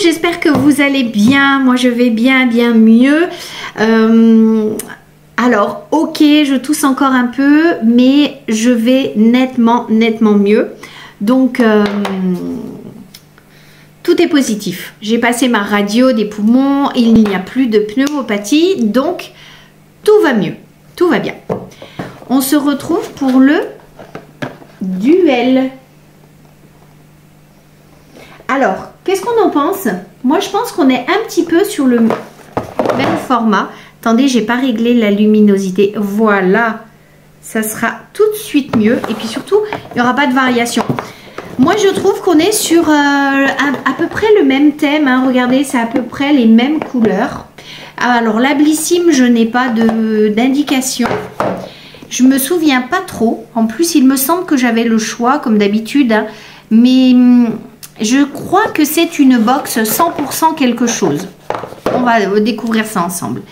J'espère que vous allez bien. Moi je vais bien mieux. Alors ok, je tousse encore un peu, mais je vais nettement mieux. Donc tout est positif. J'ai passé ma radio des poumons, il n'y a plus de pneumopathie, donc tout va mieux, tout va bien. On se retrouve pour le duel. Alors, qu'est-ce qu'on en pense? Moi, je pense qu'on est un petit peu sur le même format. Attendez, j'ai pas réglé la luminosité. Voilà, ça sera tout de suite mieux. Et puis surtout, il n'y aura pas de variation. Moi, je trouve qu'on est sur à peu près le même thème. Hein. Regardez, c'est à peu près les mêmes couleurs. Alors, la Blissim, je n'ai pas d'indication. Je me souviens pas trop. En plus, il me semble que j'avais le choix, comme d'habitude. Hein. Mais je crois que c'est une box 100% quelque chose. On va découvrir ça ensemble.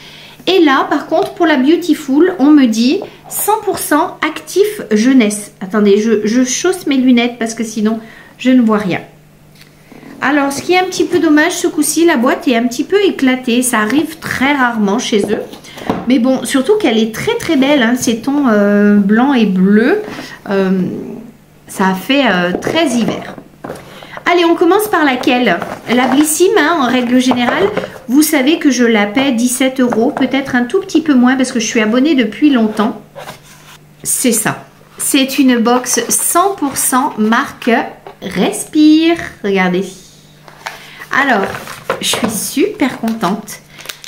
Et là, par contre, pour la Beautiful, on me dit 100% actif jeunesse. Attendez, je chausse mes lunettes parce que sinon, je ne vois rien. Alors, ce qui est un petit peu dommage, ce coup-ci, la boîte est un petit peu éclatée. Ça arrive très rarement chez eux. Mais bon, surtout qu'elle est très belle. Hein, ces tons blanc et bleu. Ça a fait très hiver. Allez, on commence par laquelle? La Blissim, hein, en règle générale, vous savez que je la paie 17 €, peut-être un tout petit peu moins parce que je suis abonnée depuis longtemps. C'est ça. C'est une box 100% marque Respire. Regardez. Alors, je suis super contente.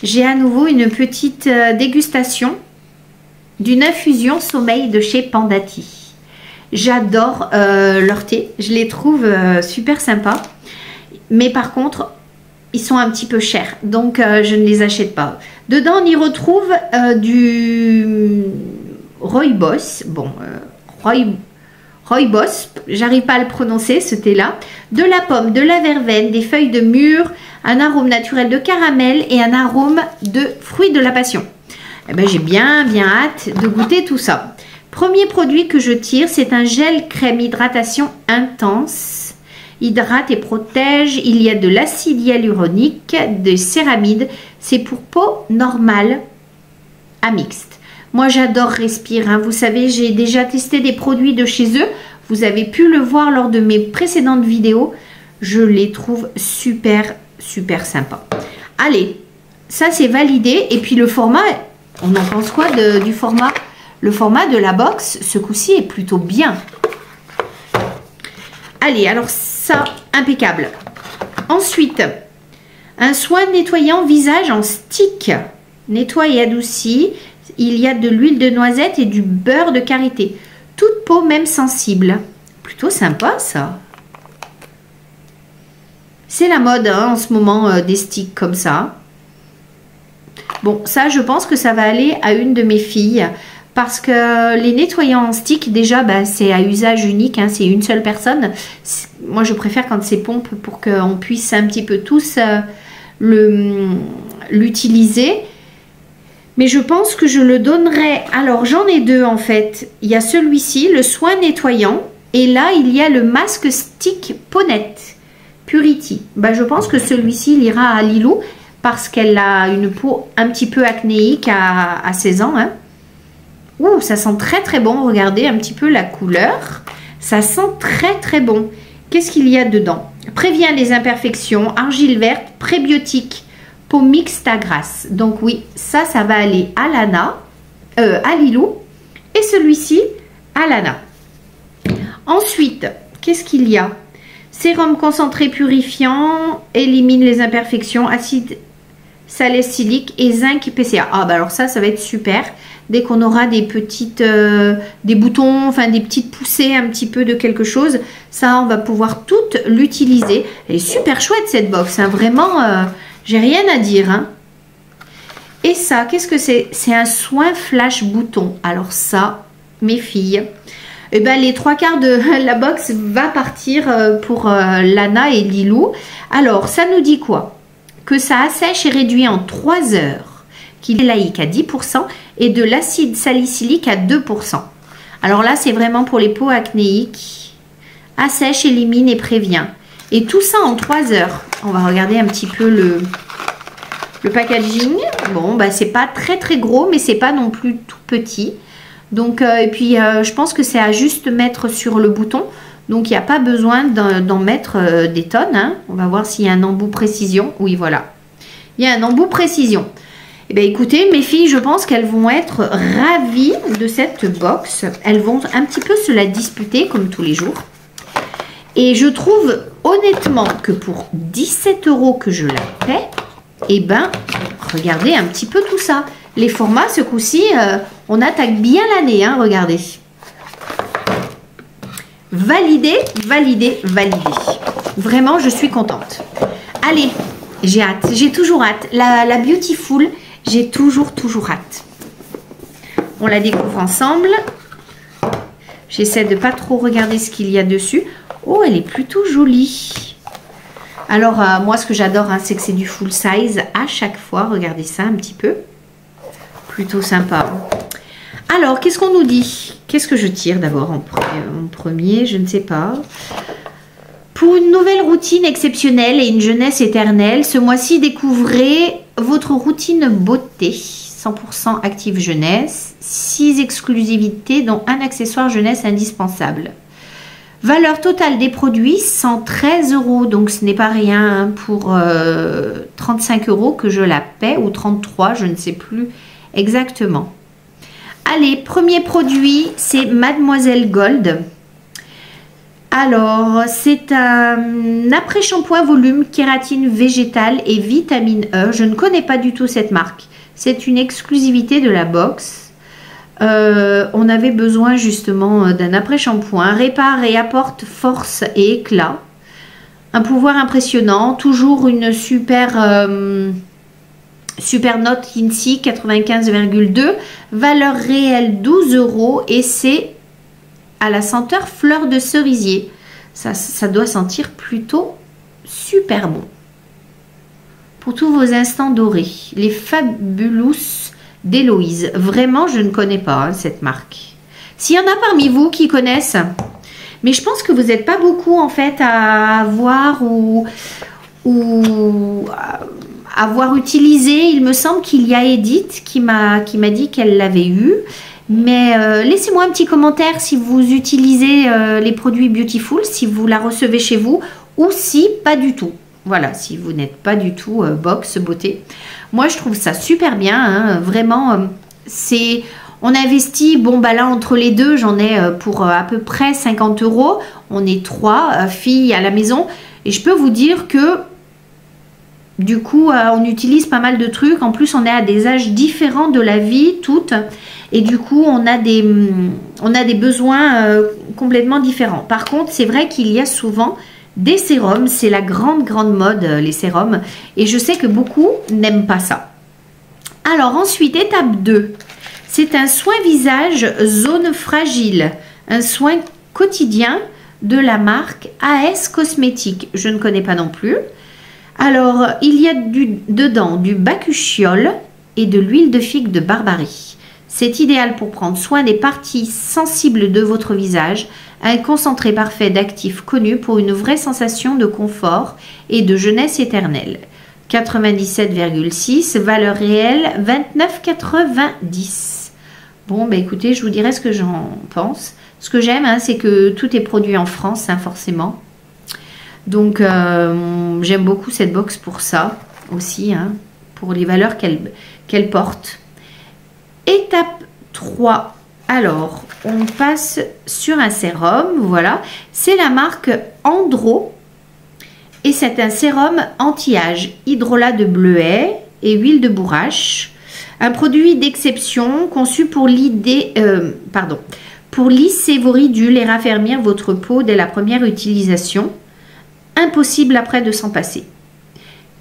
J'ai à nouveau une petite dégustation d'une infusion sommeil de chez Pandati. J'adore leur thé, je les trouve super sympas, mais par contre ils sont un petit peu chers, donc je ne les achète pas. Dedans on y retrouve du Rooibos, bon Rooibos, j'arrive pas à le prononcer ce thé là, de la pomme, de la verveine, des feuilles de mûre, un arôme naturel de caramel et un arôme de fruits de la passion. Eh ben, j'ai bien hâte de goûter tout ça. Premier produit que je tire, c'est un gel crème hydratation intense. Hydrate et protège. Il y a de l'acide hyaluronique, de céramide. C'est pour peau normale à mixte. Moi, j'adore Respire. Hein. Vous savez, j'ai déjà testé des produits de chez eux. Vous avez pu le voir lors de mes précédentes vidéos. Je les trouve super sympas. Allez, ça c'est validé. Et puis le format, on en pense quoi du format? Le format de la box, ce coup-ci, est plutôt bien. Allez, alors ça, impeccable. Ensuite, un soin nettoyant visage en stick. Nettoie et adoucit. Il y a de l'huile de noisette et du beurre de karité. Toute peau, même sensible. Plutôt sympa, ça. C'est la mode hein, en ce moment, des sticks comme ça. Bon, ça, je pense que ça va aller à une de mes filles. Parce que les nettoyants en stick, déjà, bah, c'est à usage unique, hein, c'est une seule personne. Moi, je préfère quand c'est pompe pour qu'on puisse un petit peu tous l'utiliser. Mais je pense que je le donnerai. Alors, j'en ai deux en fait. Il y a celui-ci, le soin nettoyant. Et là, il y a le masque stick Ponette Purity. Bah, je pense que celui-ci, il ira à Lilou parce qu'elle a une peau un petit peu acnéique à 16 ans, hein. Ouh, ça sent très bon. Regardez un petit peu la couleur. Ça sent très bon. Qu'est-ce qu'il y a dedans? Prévient les imperfections, argile verte, prébiotique, peau mixte à grasse. Donc oui, ça va aller à Lana, à Lilou. Et celui-ci, à Lana. Ensuite, qu'est-ce qu'il y a? Sérum concentré purifiant, élimine les imperfections, acide salicylique et zinc PCA. Ah bah alors ça va être super. Dès qu'on aura des petites, des boutons, enfin des petites poussées un petit peu de quelque chose, ça on va pouvoir toutes l'utiliser. Elle est super chouette cette box, hein. Vraiment, j'ai rien à dire. Hein. Et ça, qu'est-ce que c'est? C'est un soin flash bouton. Alors ça, mes filles. Et ben, les 3/4 de la box va partir pour Lana et Lilou. Alors, ça nous dit quoi? Que ça assèche et réduit en 3 heures, qu'il est laïque à 10% et de l'acide salicylique à 2%. Alors là, c'est vraiment pour les peaux acnéiques. Assèche, élimine et prévient. Et tout ça en 3 heures. On va regarder un petit peu le packaging. Bon, bah, c'est pas très gros, mais c'est pas non plus tout petit. Donc, et puis, je pense que c'est à juste mettre sur le bouton. Donc, il n'y a pas besoin d'en mettre des tonnes. Hein. On va voir s'il y a un embout précision. Oui, voilà. Il y a un embout précision. Eh bien, écoutez, mes filles, je pense qu'elles vont être ravies de cette box. Elles vont un petit peu se la disputer, comme tous les jours. Et je trouve, honnêtement, que pour 17 € que je la paie, eh bien, regardez un petit peu tout ça. Les formats, ce coup-ci, on attaque bien l'année, hein, regardez. Validé, validé, validé. Vraiment, je suis contente. Allez, j'ai hâte, j'ai toujours hâte. La Beautiful, j'ai toujours hâte. On la découvre ensemble. J'essaie de pas trop regarder ce qu'il y a dessus. Oh, elle est plutôt jolie. Alors, moi, ce que j'adore, hein, c'est que c'est du full size à chaque fois. Regardez ça un petit peu. Plutôt sympa. Alors, qu'est-ce qu'on nous dit? Qu'est-ce que je tire d'abord en premier? Je ne sais pas. Pour une nouvelle routine exceptionnelle et une jeunesse éternelle, ce mois-ci, découvrez votre routine beauté. 100% active jeunesse. 6 exclusivités, dont un accessoire jeunesse indispensable. Valeur totale des produits, 113 €. Donc, ce n'est pas rien pour 35 € que je la paie. Ou 33, je ne sais plus exactement. Allez, premier produit, c'est Mademoiselle Gold. Alors, c'est un après-shampoing volume kératine végétale et vitamine E. Je ne connais pas du tout cette marque. C'est une exclusivité de la box. On avait besoin justement d'un après-shampoing. Répare et apporte force et éclat. Un pouvoir impressionnant. Toujours une super note INSEE 95,2. Valeur réelle 12 € et c'est à la senteur fleur de cerisier. Ça doit sentir plutôt super bon. Pour tous vos instants dorés, les Fabulous d'Héloïse. Vraiment, je ne connais pas hein, cette marque. S'il y en a parmi vous qui connaissent, mais je pense que vous n'êtes pas beaucoup en fait à avoir ou avoir utilisé. Il me semble qu'il y a Edith qui m'a dit qu'elle l'avait eu. Mais laissez-moi un petit commentaire si vous utilisez les produits Beautiful, si vous la recevez chez vous ou si pas du tout. Voilà, si vous n'êtes pas du tout box beauté. Moi, je trouve ça super bien. Hein, vraiment, on investit, bon, bah là, entre les deux, j'en ai pour à peu près 50 €. On est 3 filles à la maison. Et je peux vous dire que du coup, on utilise pas mal de trucs. En plus, on est à des âges différents de la vie, toutes. Et du coup, on a des besoins complètement différents. Par contre, c'est vrai qu'il y a souvent des sérums. C'est la grande mode, les sérums. Et je sais que beaucoup n'aiment pas ça. Alors ensuite, étape 2. C'est un soin visage zone fragile. Un soin quotidien de la marque AS Cosmétiques. Je ne connais pas non plus. Alors, il y a dedans du bakuchiol et de l'huile de figue de Barbarie. C'est idéal pour prendre soin des parties sensibles de votre visage. Un concentré parfait d'actifs connus pour une vraie sensation de confort et de jeunesse éternelle. 97,6, valeur réelle 29,90. Bon, bah écoutez, je vous dirai ce que j'en pense. Ce que j'aime, hein, c'est que tout est produit en France, hein, forcément. Donc, j'aime beaucoup cette box pour ça aussi, hein, pour les valeurs qu'elle porte. Étape 3. Alors, on passe sur un sérum, voilà. C'est la marque Andro et c'est un sérum anti-âge, hydrolat de bleuet et huile de bourrache. Un produit d'exception conçu pour lisser vos ridules et raffermir votre peau dès la première utilisation. Impossible après de s'en passer.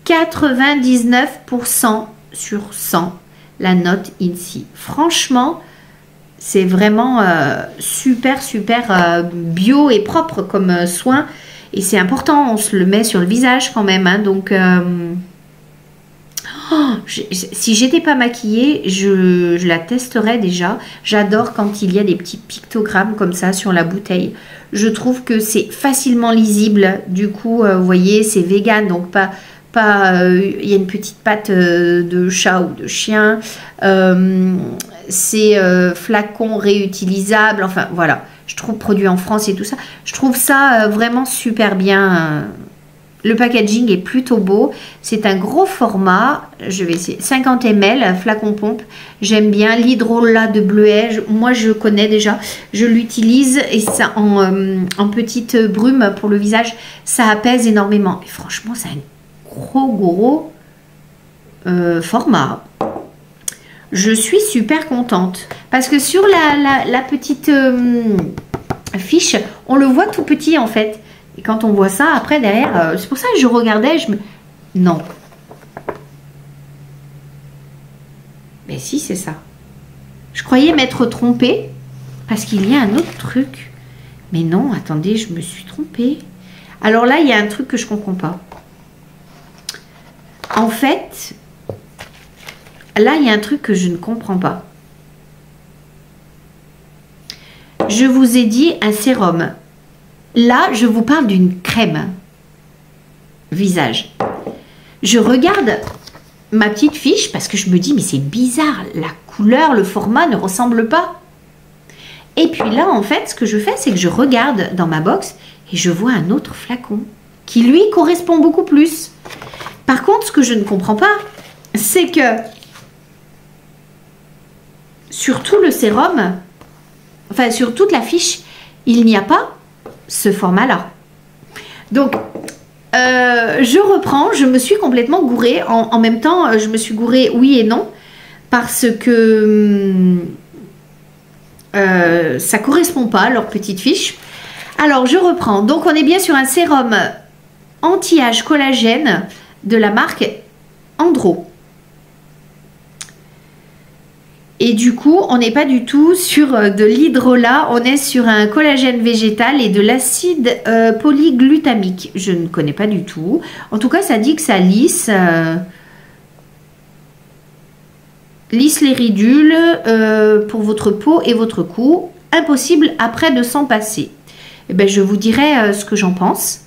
99% sur 100, la note INSEE. Franchement, C'est vraiment super, super bio et propre comme soin. Et c'est important, on se le met sur le visage quand même. Hein, donc, si j'étais pas maquillée, je la testerais déjà. J'adore quand il y a des petits pictogrammes comme ça sur la bouteille. Je trouve que c'est facilement lisible. Du coup, vous voyez, c'est vegan, donc il y a une petite patte de chat ou de chien. C'est flacon réutilisable. Enfin, voilà. Je trouve produit en France et tout ça. Je trouve ça vraiment super bien. Le packaging est plutôt beau. C'est un gros format. Je vais essayer. 50 ml, flacon pompe. J'aime bien l'hydrolat de bleuet. Moi, je connais déjà. Je l'utilise et ça en petite brume pour le visage. Ça apaise énormément. Et franchement, c'est un gros format. Je suis super contente. Parce que sur la petite fiche, on le voit tout petit en fait. Et quand on voit ça, après, derrière, c'est pour ça que je regardais, non. Mais si, c'est ça. Je croyais m'être trompée, parce qu'il y a un autre truc. Mais non, attendez, je me suis trompée. Alors là, il y a un truc que je ne comprends pas. En fait, là, il y a un truc que je ne comprends pas. Je vous ai dit un sérum. Là, je vous parle d'une crème visage. Je regarde ma petite fiche parce que je me dis, mais c'est bizarre, la couleur, le format ne ressemble pas. Et puis là, en fait, ce que je fais, c'est que je regarde dans ma box et je vois un autre flacon qui, lui, correspond beaucoup plus. Par contre, ce que je ne comprends pas, c'est que sur tout le sérum, enfin, sur toute la fiche, il n'y a pas ce format-là. Donc, je reprends, je me suis complètement gourée. En même temps, je me suis gourée oui et non, parce que ça ne correspond pas à leur petite fiche. Alors, je reprends. Donc, on est bien sur un sérum anti-âge collagène de la marque Andro. Et du coup, on n'est pas du tout sur de l'hydrolat, on est sur un collagène végétal et de l'acide polyglutamique. Je ne connais pas du tout. En tout cas, ça dit que ça lisse les ridules pour votre peau et votre cou. Impossible après de s'en passer. Et ben, je vous dirai ce que j'en pense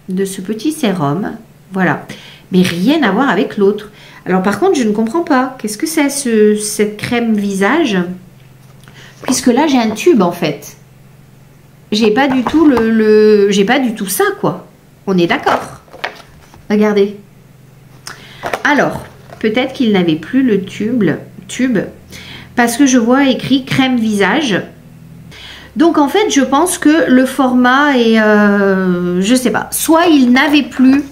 de ce petit sérum. Voilà. Mais rien à voir avec l'autre. Alors par contre, je ne comprends pas. Qu'est-ce que c'est cette crème visage? Puisque là, j'ai un tube en fait. J'ai pas du tout j'ai pas du tout ça quoi. On est d'accord. Regardez. Alors, peut-être qu'il n'avait plus le tube. Parce que je vois écrit crème visage. Donc en fait, je pense que le format est... je sais pas. Soit il n'avait plus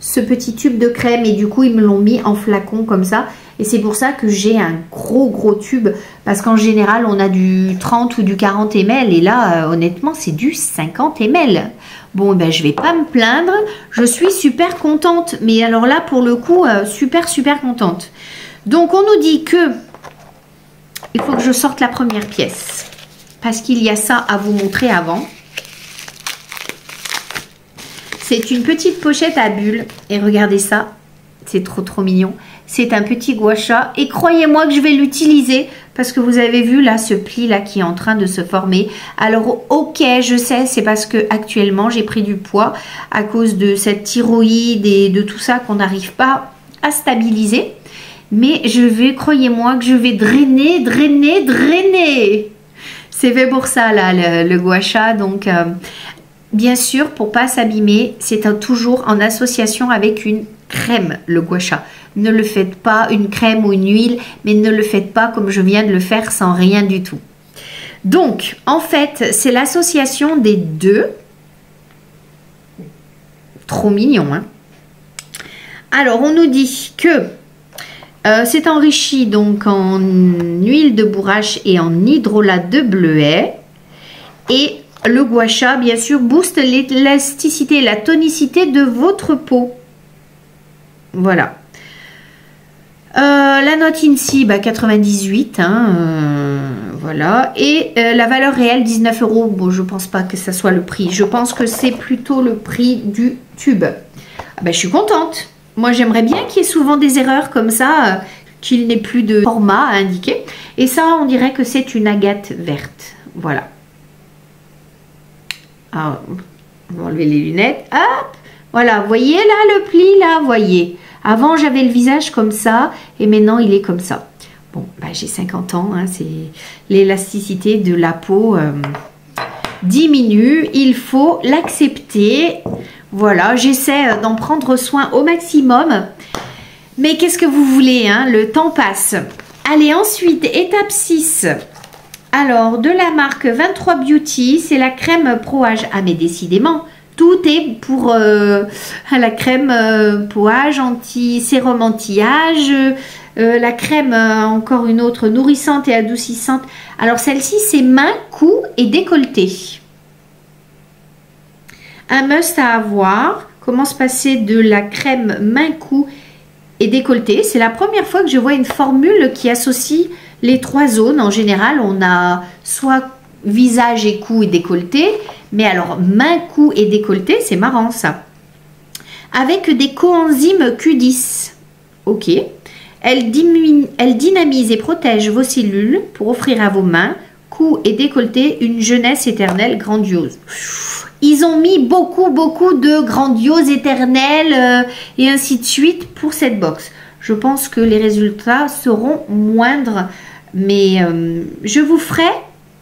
ce petit tube de crème et du coup ils me l'ont mis en flacon comme ça et c'est pour ça que j'ai un gros tube parce qu'en général on a du 30 ou du 40 ml et là honnêtement c'est du 50 ml. Bon ben je vais pas me plaindre, je suis super contente, mais alors là pour le coup super contente. Donc on nous dit que il faut que je sorte la première pièce parce qu'il y a ça à vous montrer avant. C'est une petite pochette à bulles. Et regardez ça. C'est trop mignon. C'est un petit gua sha. Et croyez-moi que je vais l'utiliser. Parce que vous avez vu là ce pli là qui est en train de se former. Alors ok, je sais. C'est parce que actuellement j'ai pris du poids. À cause de cette thyroïde et de tout ça qu'on n'arrive pas à stabiliser. Mais je vais, croyez-moi que je vais drainer. C'est fait pour ça là le gua sha. Donc... bien sûr, pour pas s'abîmer, c'est toujours en association avec une crème, le gua sha. Ne le faites pas une crème ou une huile, mais ne le faites pas comme je viens de le faire sans rien du tout. Donc, en fait, c'est l'association des deux. Trop mignon, hein? Alors, on nous dit que c'est enrichi donc en huile de bourrache et en hydrolat de bleuet. Et le gua sha, bien sûr, booste l'élasticité et la tonicité de votre peau. Voilà. La note INSI, 98. Hein, Voilà. Et la valeur réelle, 19 €. Bon, je pense pas que ça soit le prix. Je pense que c'est plutôt le prix du tube. Ah ben, je suis contente. Moi, j'aimerais bien qu'il y ait souvent des erreurs comme ça, qu'il n'ait plus de format à indiquer. Et ça, on dirait que c'est une agate verte. Voilà. Alors, on va enlever les lunettes. Hop! Voilà, vous voyez là le pli, là, vous voyez. Avant, j'avais le visage comme ça et maintenant, il est comme ça. Bon, bah, j'ai 50 ans, hein, c'est l'élasticité de la peau diminue. Il faut l'accepter. Voilà, j'essaie d'en prendre soin au maximum. Mais qu'est-ce que vous voulez, hein, le temps passe. Allez, ensuite, étape 6. Alors, de la marque 23 Beauty, c'est la crème Pro Age. Ah, mais décidément, tout est pour la crème Pro Age, sérum anti-âge, la crème, encore une autre, nourrissante et adoucissante. Alors, celle-ci, c'est main, cou et décolleté. Un must à avoir. Comment se passer de la crème main, cou et décolleté. C'est la première fois que je vois une formule qui associe les trois zones. En général, on a soit visage et cou et décolleté, mais alors main, cou et décolleté, c'est marrant ça. Avec des coenzymes Q10. Ok. Elle dynamise et protège vos cellules pour offrir à vos mains, cou et décolleté une jeunesse éternelle grandiose. Ils ont mis beaucoup de grandiose éternelle et ainsi de suite pour cette box. Je pense que les résultats seront moindres, mais je vous ferai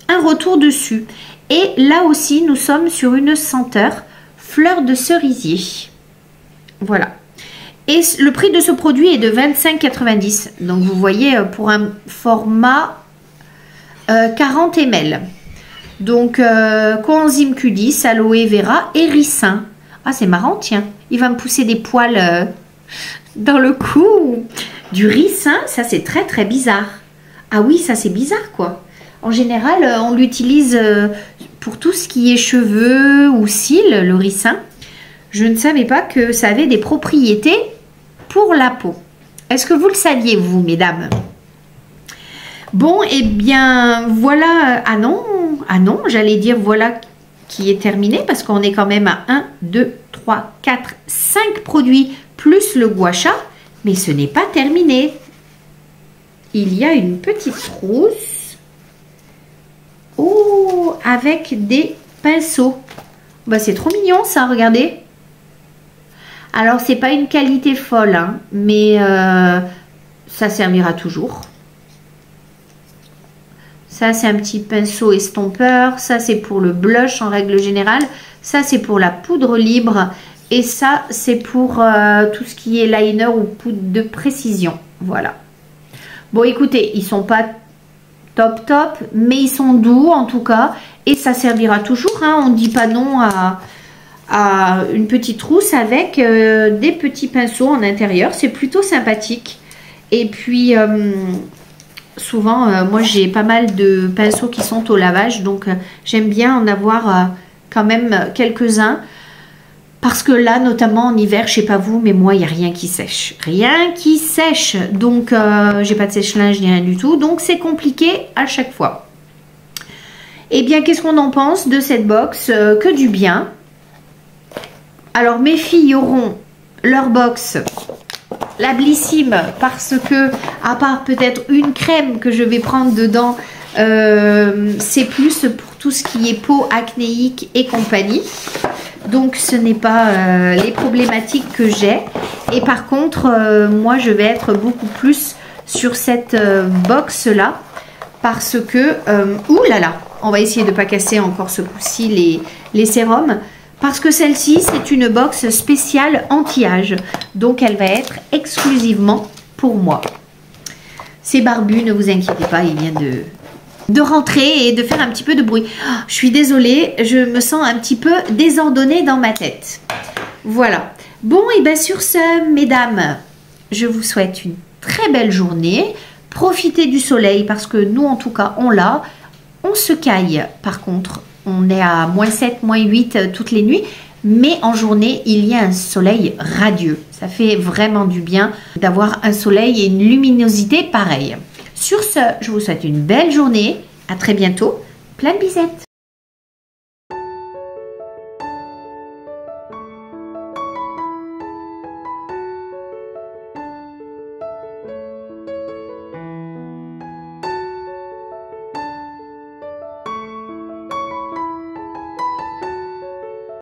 un retour dessus. Et là aussi, nous sommes sur une senteur fleur de cerisier. Voilà. Et le prix de ce produit est de 25,90 €. Donc, vous voyez, pour un format 40 ml. Donc, coenzyme Q10, aloe vera et ricin. Ah, c'est marrant, tiens. Il va me pousser des poils dans le cou. Du ricin, ça, c'est très bizarre. Ah oui, ça, c'est bizarre, quoi. En général, on l'utilise pour tout ce qui est cheveux ou cils, le ricin. Je ne savais pas que ça avait des propriétés pour la peau. Est-ce que vous le saviez, vous, mesdames? Bon, eh bien, voilà. Ah non, j'allais dire voilà qui est terminé parce qu'on est quand même à 1, 2, 3, 4, 5 produits plus le gua sha. Mais ce n'est pas terminé. Il y a une petite trousse. Oh, avec des pinceaux. Bah, c'est trop mignon ça, regardez. Alors, c'est pas une qualité folle, hein, mais ça servira toujours. Ça, c'est un petit pinceau estompeur. Ça, c'est pour le blush en règle générale. Ça, c'est pour la poudre libre. Et ça, c'est pour tout ce qui est liner ou poudre de précision. Voilà. Bon, écoutez, ils sont pas top, mais ils sont doux en tout cas. Et ça servira toujours. Hein. On ne dit pas non à une petite trousse avec des petits pinceaux en intérieur. C'est plutôt sympathique. Et puis... souvent, moi j'ai pas mal de pinceaux qui sont au lavage, donc j'aime bien en avoir quand même quelques-uns. Parce que là, notamment en hiver, je sais pas vous, mais moi il n'y a rien qui sèche. Rien qui sèche. Donc j'ai pas de sèche-linge ni rien du tout. Donc c'est compliqué à chaque fois. Eh bien, qu'est-ce qu'on en pense de cette box? Que du bien. Alors mes filles auront leur box. La Blissim, parce que, à part peut-être une crème que je vais prendre dedans, c'est plus pour tout ce qui est peau acnéique et compagnie. Donc, ce n'est pas les problématiques que j'ai. Et par contre, moi, je vais être beaucoup plus sur cette box-là. Parce que, oulala, on va essayer de ne pas casser encore ce coup-ci les sérums. Parce que celle-ci, c'est une box spéciale anti-âge. Donc, elle va être exclusivement pour moi. C'est Barbu, ne vous inquiétez pas, il vient de rentrer et de faire un petit peu de bruit. Oh, je suis désolée, je me sens un petit peu désordonnée dans ma tête. Voilà. Bon, et bien sur ce, mesdames, je vous souhaite une très belle journée. Profitez du soleil parce que nous, en tout cas, on l'a. On se caille, par contre. On est à -7, -8 toutes les nuits. Mais en journée, il y a un soleil radieux. Ça fait vraiment du bien d'avoir un soleil et une luminosité pareille. Sur ce, je vous souhaite une belle journée. À très bientôt. Plein de bisettes.